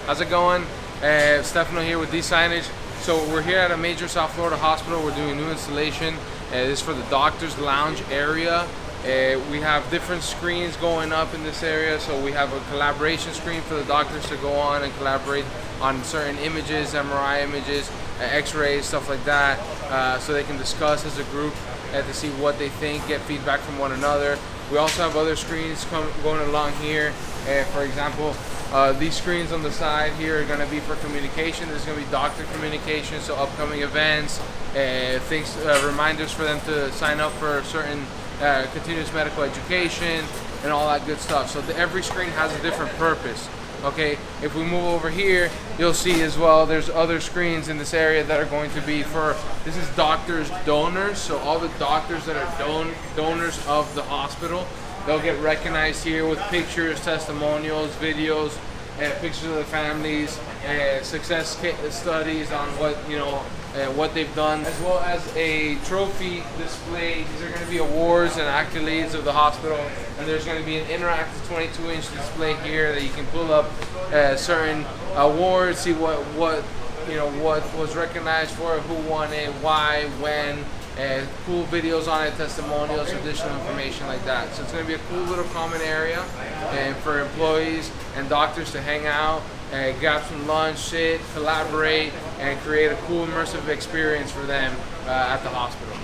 How's it going? Stefano here with DSignage. So we're here at a major South Florida hospital. We're doing a new installation. This is for the doctor's lounge area. We have different screens going up in this area. So we have a collaboration screen for the doctors to go on and collaborate on certain images, MRI images, x-rays, stuff like that, so they can discuss as a group to see what they think, get feedback from one another. We also have other screens going along here. For example, these screens on the side here are going to be for communication. There's going to be doctor communication, so upcoming events, things, reminders for them to sign up for certain continuous medical education and all that good stuff. So every screen has a different purpose. Okay, if we move over here, you'll see as well there's other screens in this area that are going to be for, this is doctors donors, so all the doctors that are donors of the hospital, they'll get recognized here with pictures, testimonials, videos, pictures of the families, success studies on what they've done, as well as a trophy display. These are going to be awards and accolades of the hospital, and there's going to be an interactive 22-inch display here that you can pull up certain awards, see what was recognized for it, who won it, why, when. Cool videos on it, testimonials, additional information like that. So it's going to be a cool little common area for employees and doctors to hang out, grab some lunch, sit, collaborate, and create a cool immersive experience for them at the hospital.